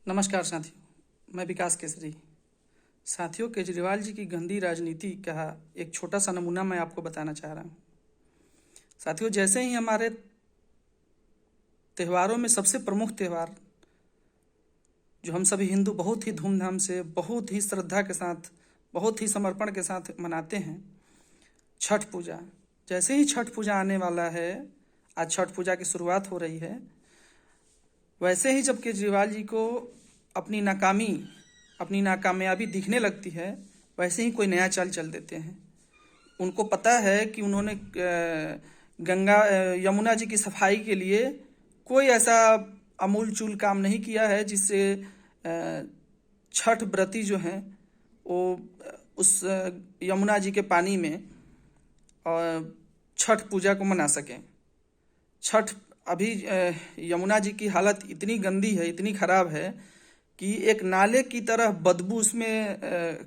नमस्कार साथियों, मैं विकास केसरी। साथियों, केजरीवाल जी की गंदी राजनीति का एक छोटा सा नमूना मैं आपको बताना चाह रहा हूँ। साथियों, जैसे ही हमारे त्योहारों में सबसे प्रमुख त्यौहार जो हम सभी हिंदू बहुत ही धूमधाम से, बहुत ही श्रद्धा के साथ, बहुत ही समर्पण के साथ मनाते हैं, छठ पूजा। जैसे ही छठ पूजा आने वाला है, आज छठ पूजा की शुरुआत हो रही है, वैसे ही जब केजरीवाल जी को अपनी नाकामी, अपनी नाकामयाबी दिखने लगती है, वैसे ही कोई नया चाल चल देते हैं। उनको पता है कि उन्होंने यमुना जी की सफाई के लिए कोई ऐसा अमूल चूल काम नहीं किया है जिससे छठ व्रती जो हैं वो उस यमुना जी के पानी में छठ पूजा को मना सकें। छठ अभी यमुना जी की हालत इतनी गंदी है, इतनी खराब है कि एक नाले की तरह बदबू उसमें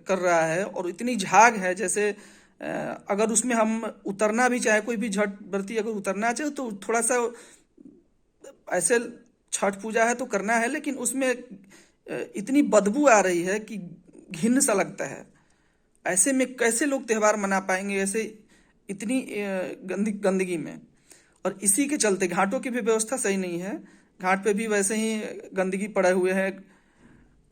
कर रहा है, और इतनी झाग है जैसे अगर उसमें हम उतरना भी चाहे, कोई भी छठ व्रती अगर उतरना चाहे तो थोड़ा सा ऐसे, छठ पूजा है तो करना है, लेकिन उसमें इतनी बदबू आ रही है कि घिन सा लगता है। ऐसे में कैसे लोग त्यौहार मना पाएंगे, ऐसे इतनी गंदगी में। और इसी के चलते घाटों की भी व्यवस्था सही नहीं है। घाट पे भी वैसे ही गंदगी पड़े हुए है,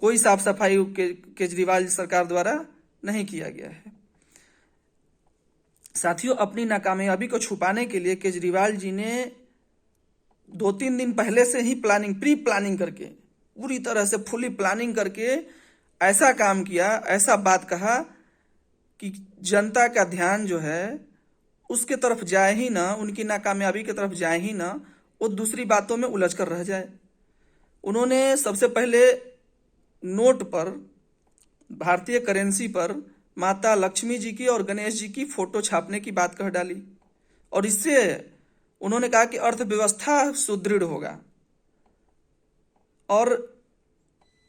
कोई साफ सफाई केजरीवाल सरकार द्वारा नहीं किया गया है। साथियों, अपनी नाकामयाबी को छुपाने के लिए केजरीवाल जी ने 2-3 दिन पहले से ही प्री प्लानिंग करके, पूरी तरह से फुली प्लानिंग करके ऐसा काम किया, ऐसा बात कहा कि जनता का ध्यान जो है उसके तरफ जाए ही ना, उनकी नाकामयाबी की तरफ जाए ही ना, वो दूसरी बातों में उलझ कर रह जाए। उन्होंने सबसे पहले नोट पर, भारतीय करेंसी पर माता लक्ष्मी जी की और गणेश जी की फोटो छापने की बात कह डाली, और इससे उन्होंने कहा कि अर्थव्यवस्था सुदृढ़ होगा। और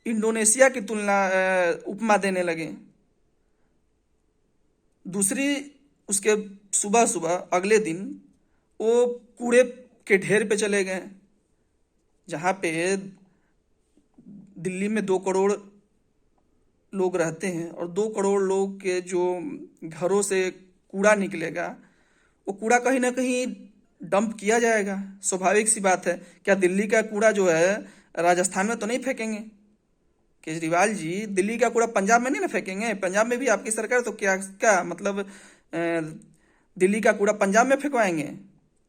इंडोनेशिया की तुलना उपमा देने लगे। दूसरी, उसके सुबह सुबह अगले दिन वो कूड़े के ढेर पे चले गए, जहाँ पे दिल्ली में 2 करोड़ लोग रहते हैं, और 2 करोड़ लोग के जो घरों से कूड़ा निकलेगा, वो कूड़ा कहीं ना कहीं डंप किया जाएगा। स्वाभाविक सी बात है। क्या दिल्ली का कूड़ा जो है राजस्थान में तो नहीं फेंकेंगे केजरीवाल जी? दिल्ली का कूड़ा पंजाब में नहीं ना फेंकेंगे? पंजाब में भी आपकी सरकार, तो क्या क्या मतलब दिल्ली का कूड़ा पंजाब में फेंकवाएंगे?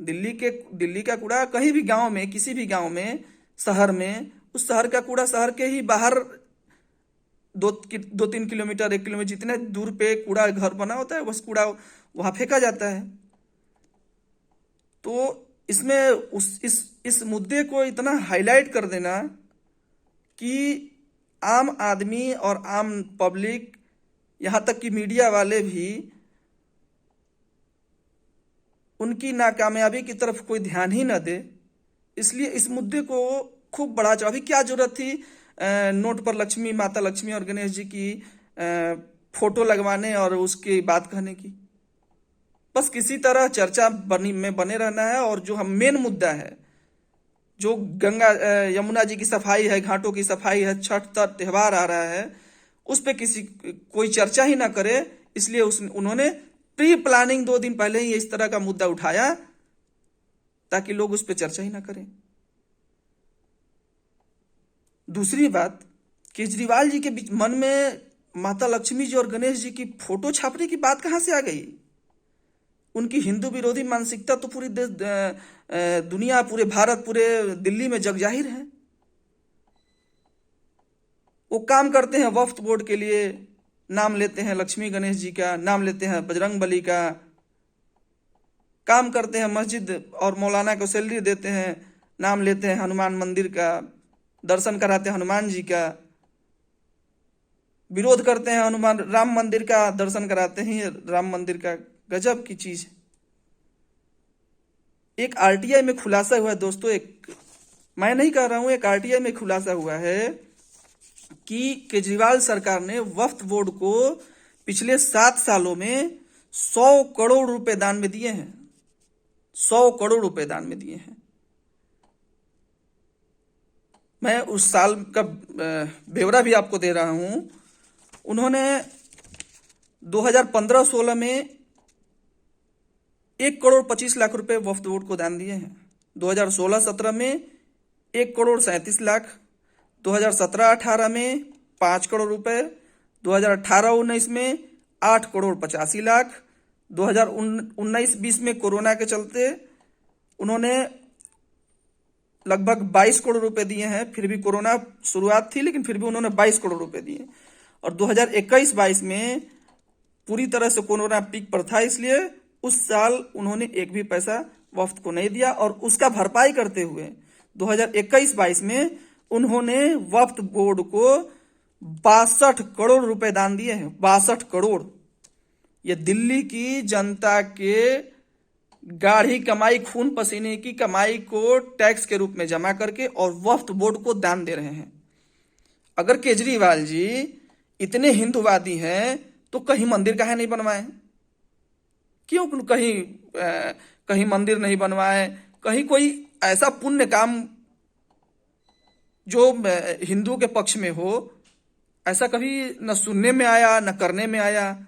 दिल्ली का कूड़ा कहीं भी गांव में, किसी भी गांव में, शहर में, उस शहर का कूड़ा शहर के ही बाहर 2-3 किलोमीटर, 1 किलोमीटर जितने दूर पे कूड़ा घर बना होता है, बस कूड़ा वहां फेंका जाता है। तो इसमें इस मुद्दे को इतना हाईलाइट कर देना कि आम आदमी और आम पब्लिक, यहां तक कि मीडिया वाले भी उनकी नाकामयाबी की तरफ कोई ध्यान ही न दे, इसलिए इस मुद्दे को खूब बढ़ा चढ़ा। अभी क्या जरूरत थी नोट पर माता लक्ष्मी और गणेश जी की फोटो लगवाने और उसकी बात कहने की? बस किसी तरह चर्चा बने रहना है। और जो हम मेन मुद्दा है, जो यमुना जी की सफाई है, घाटों की सफाई है, छठ तक त्यौहार आ रहा है, उस पर कोई चर्चा ही ना करे। इसलिए उन्होंने प्री प्लानिंग 2 दिन पहले ही इस तरह का मुद्दा उठाया ताकि लोग उस पर चर्चा ही ना करें। दूसरी बात, केजरीवाल जी के मन में माता लक्ष्मी जी और गणेश जी की फोटो छापने की बात कहां से आ गई? उनकी हिंदू विरोधी मानसिकता तो पूरी दुनिया, पूरे भारत, पूरे दिल्ली में जग जाहिर है। वो काम करते हैं वक्फ बोर्ड के लिए, नाम लेते हैं लक्ष्मी गणेश जी का, नाम लेते हैं बजरंग बली का, काम करते हैं मस्जिद और मौलाना को सैलरी देते हैं, नाम लेते हैं हनुमान मंदिर का, दर्शन कराते हैं हनुमान जी का, विरोध करते हैं हनुमान राम मंदिर का, दर्शन कराते हैं राम मंदिर का। गजब की चीज। एक आरटीआई में खुलासा हुआ है दोस्तों, मैं नहीं कह रहा हूं, एक आरटीआई में खुलासा हुआ है कि केजरीवाल सरकार ने वक्फ बोर्ड को पिछले 7 सालों में 100 करोड़ रुपए दान में दिए हैं। 100 करोड़ रुपए दान में दिए हैं। मैं उस साल का ब्यौरा भी आपको दे रहा हूं। उन्होंने 2015-16 में 1 करोड़ 25 लाख रुपए वक्फ बोर्ड को दान दिए हैं। 2016-17 में 1 करोड़ 37 लाख, 2017-18 में 5 करोड़ रुपए, 2018-19 में 8 करोड़ 85 लाख, 2019-20 में कोरोना के चलते उन्होंने लगभग 22 करोड़ रुपए दिए हैं। फिर भी कोरोना शुरुआत थी, लेकिन फिर भी उन्होंने 22 करोड़ रुपए दिए। और 2021-22 में पूरी तरह से कोरोना पीक पर था, इसलिए उस साल उन्होंने एक भी पैसा वफ्त को नहीं दिया। और उसका भरपाई करते हुए 2021-22 में उन्होंने वक्फ बोर्ड को 62 करोड़ रुपए दान दिए हैं। 62 करोड़। ये दिल्ली की जनता के गाढ़ी कमाई, खून पसीने की कमाई को टैक्स के रूप में जमा करके और वक्फ बोर्ड को दान दे रहे हैं। अगर केजरीवाल जी इतने हिंदूवादी हैं तो कहीं मंदिर काहे नहीं बनवाए? क्यों कहीं मंदिर नहीं बनवाए? कहीं कोई ऐसा पुण्य काम जो हिंदू के पक्ष में हो, ऐसा कभी न सुनने में आया न करने में आया।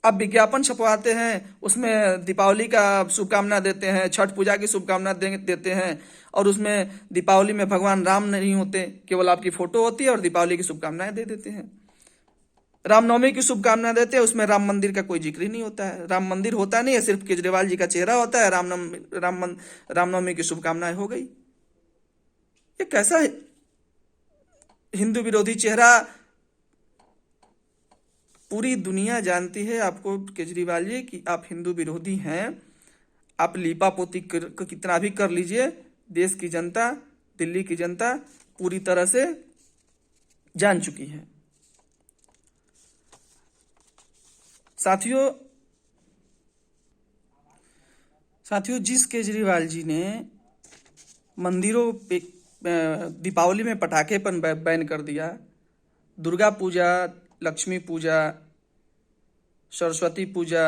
अब विज्ञापन छपवाते हैं, उसमें दीपावली का शुभकामना देते हैं, छठ पूजा की शुभकामना देते हैं, और उसमें दीपावली में भगवान राम नहीं होते, केवल आपकी फोटो होती है और दीपावली की शुभकामनाएं दे देते हैं। रामनवमी की शुभकामना देते हैं, उसमें राम मंदिर का कोई जिक्र ही नहीं होता है। राम मंदिर होता नहीं है, सिर्फ केजरीवाल जी का चेहरा होता है। रामनवमी की शुभकामनाएं हो गई। ये कैसा हिंदू विरोधी चेहरा? पूरी दुनिया जानती है आपको केजरीवाल जी कि आप हिंदू विरोधी हैं। आप लीपापोती कितना भी कर लीजिए, देश की जनता, दिल्ली की जनता पूरी तरह से जान चुकी है। साथियों, जिस केजरीवाल जी ने मंदिरों पे दीपावली में पटाखे पर बैन कर दिया, दुर्गा पूजा, लक्ष्मी पूजा, सरस्वती पूजा,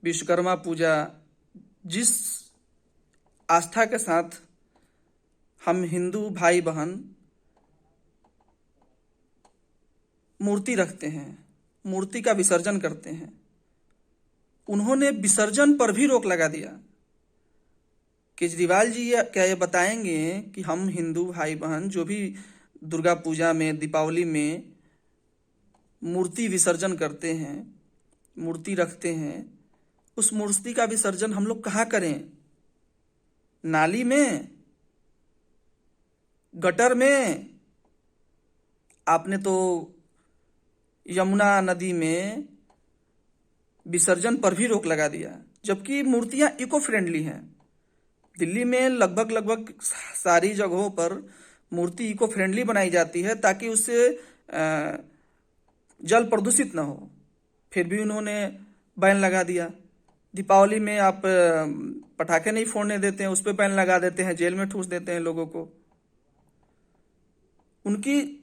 विश्वकर्मा पूजा, जिस आस्था के साथ हम हिंदू भाई बहन मूर्ति रखते हैं, मूर्ति का विसर्जन करते हैं, उन्होंने विसर्जन पर भी रोक लगा दिया। केजरीवाल जी क्या ये बताएंगे कि हम हिंदू भाई बहन जो भी दुर्गा पूजा में, दीपावली में मूर्ति विसर्जन करते हैं, मूर्ति रखते हैं, उस मूर्ति का विसर्जन हम लोग कहाँ करें? नाली में? गटर में? आपने तो यमुना नदी में विसर्जन पर भी रोक लगा दिया, जबकि मूर्तियां इको फ्रेंडली हैं। दिल्ली में लगभग सारी जगहों पर मूर्ति इको फ्रेंडली बनाई जाती है ताकि उससे जल प्रदूषित ना हो। फिर भी उन्होंने बैन लगा दिया। दीपावली में आप पटाखे नहीं फोड़ने देते हैं, उस पर बैन लगा देते हैं, जेल में ठूस देते हैं लोगों को। उनकी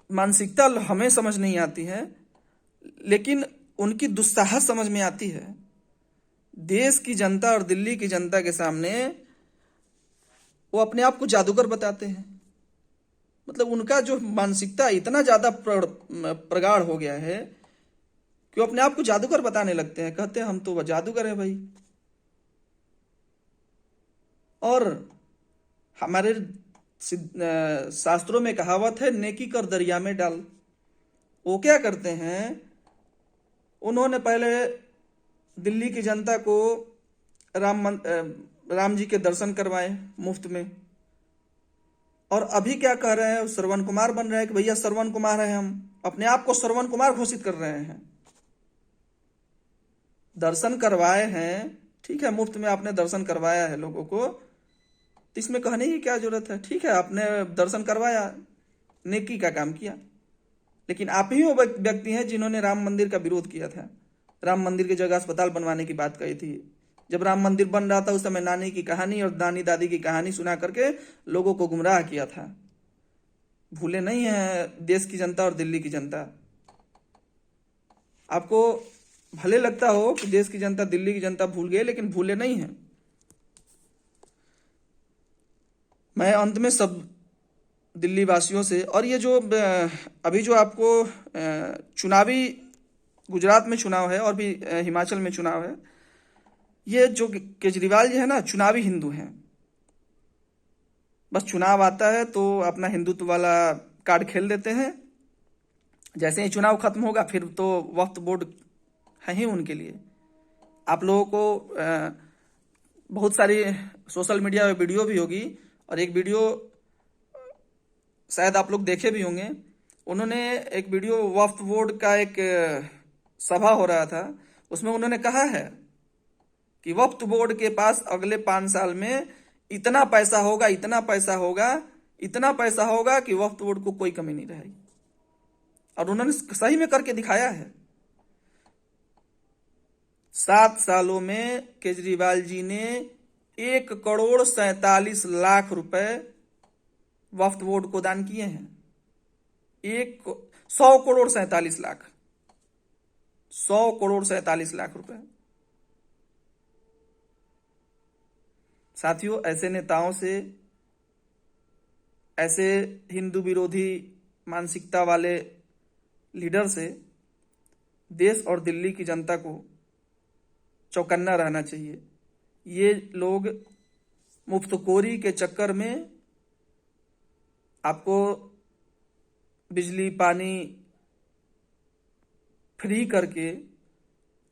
मानसिकता हमें समझ नहीं आती है, लेकिन उनकी दुस्साहस समझ में आती है। देश की जनता और दिल्ली की जनता के सामने वो अपने आप को जादूगर बताते हैं। मतलब उनका जो मानसिकता इतना ज्यादा प्रगाढ़ हो गया है कि वो अपने आप को जादूगर बताने लगते हैं। कहते हैं हम तो जादूगर है भाई। और हमारे शास्त्रों में कहावत है, नेकी कर दरिया में डाल। वो क्या करते हैं? उन्होंने पहले दिल्ली की जनता को राम जी के दर्शन करवाए मुफ्त में, और अभी क्या कह रहे हैं? श्रवण कुमार बन रहे हैं कि भैया श्रवण कुमार है, हम अपने आप को श्रवण कुमार घोषित कर रहे हैं। दर्शन करवाए हैं, ठीक है, मुफ्त में आपने दर्शन करवाया है लोगों को, तो इसमें कहने की क्या जरूरत है? ठीक है, आपने दर्शन करवाया, नेकी का काम किया। लेकिन आप ही वो व्यक्ति हैं जिन्होंने राम मंदिर का विरोध किया था। राम मंदिर की जगह अस्पताल बनवाने की बात कही थी। जब राम मंदिर बन रहा था उस समय नानी की कहानी और नानी दादी की कहानी सुना करके लोगों को गुमराह किया था। भूले नहीं है देश की जनता और दिल्ली की जनता। आपको भले लगता हो कि देश की जनता, दिल्ली की जनता भूल गए, लेकिन भूले नहीं है। मैं अंत में सब दिल्ली वासियों से, और ये जो अभी जो आपको चुनावी, गुजरात में चुनाव है और भी हिमाचल में चुनाव है, ये जो केजरीवाल जी है ना, चुनावी हिंदू हैं। बस चुनाव आता है तो अपना हिंदुत्व वाला कार्ड खेल देते हैं। जैसे ही चुनाव खत्म होगा फिर तो वक्फ बोर्ड है ही उनके लिए। आप लोगों को बहुत सारी सोशल मीडिया में वीडियो भी होगी, और एक वीडियो शायद आप लोग देखे भी होंगे। उन्होंने एक वीडियो, वक्फ बोर्ड का एक सभा हो रहा था, उसमें उन्होंने कहा है कि वक्फ बोर्ड के पास अगले 5 साल में इतना पैसा होगा, इतना पैसा होगा, इतना पैसा होगा कि वक्फ बोर्ड को कोई कमी नहीं रहेगी। और उन्होंने सही में करके दिखाया है। 7 सालों में केजरीवाल जी ने 1,47,00,000 रुपए वक्फ बोर्ड को दान किए हैं। 100,47,00,000, 100,47,00,000 रुपए। साथियों, ऐसे नेताओं से, ऐसे हिंदू विरोधी मानसिकता वाले लीडर से देश और दिल्ली की जनता को चौकन्ना रहना चाहिए। ये लोग मुफ्तखोरी के चक्कर में आपको बिजली पानी फ्री करके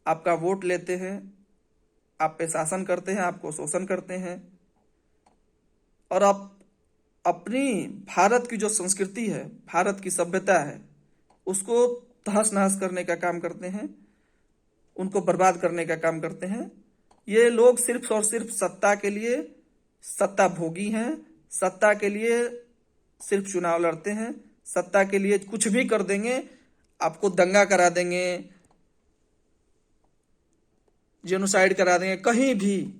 आपका वोट लेते हैं, आप पे शासन करते हैं, आपको शोषण करते हैं, और आप अपनी भारत की जो संस्कृति है, भारत की सभ्यता है, उसको तहस नहस करने का काम करते हैं, उनको बर्बाद करने का काम करते हैं। ये लोग सिर्फ और सिर्फ सत्ता के लिए सत्ता भोगी हैं, सत्ता के लिए सिर्फ चुनाव लड़ते हैं, सत्ता के लिए कुछ भी कर देंगे, आपको दंगा करा देंगे, जेनोसाइड करा देंगे, कहीं भी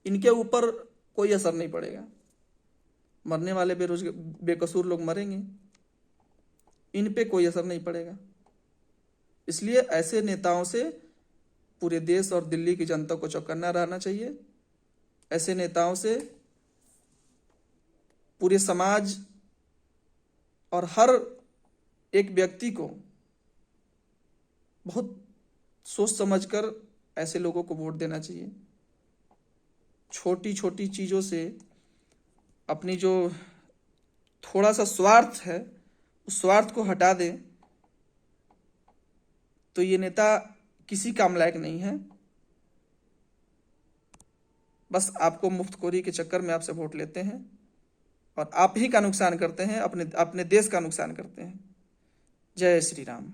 इनके ऊपर कोई असर नहीं पड़ेगा। मरने वाले बेकसूर लोग मरेंगे, इन पे कोई असर नहीं पड़ेगा। इसलिए ऐसे नेताओं से पूरे देश और दिल्ली की जनता को चौकन्ना रहना चाहिए। ऐसे नेताओं से पूरे समाज और हर एक व्यक्ति को बहुत सोच समझकर ऐसे लोगों को वोट देना चाहिए। छोटी छोटी चीज़ों से अपनी जो थोड़ा सा स्वार्थ है, उस स्वार्थ को हटा दें तो ये नेता किसी काम लायक नहीं है। बस आपको मुफ्तखोरी के चक्कर में आपसे वोट लेते हैं और आप ही का नुकसान करते हैं, अपने देश का नुकसान करते हैं। जय श्री राम।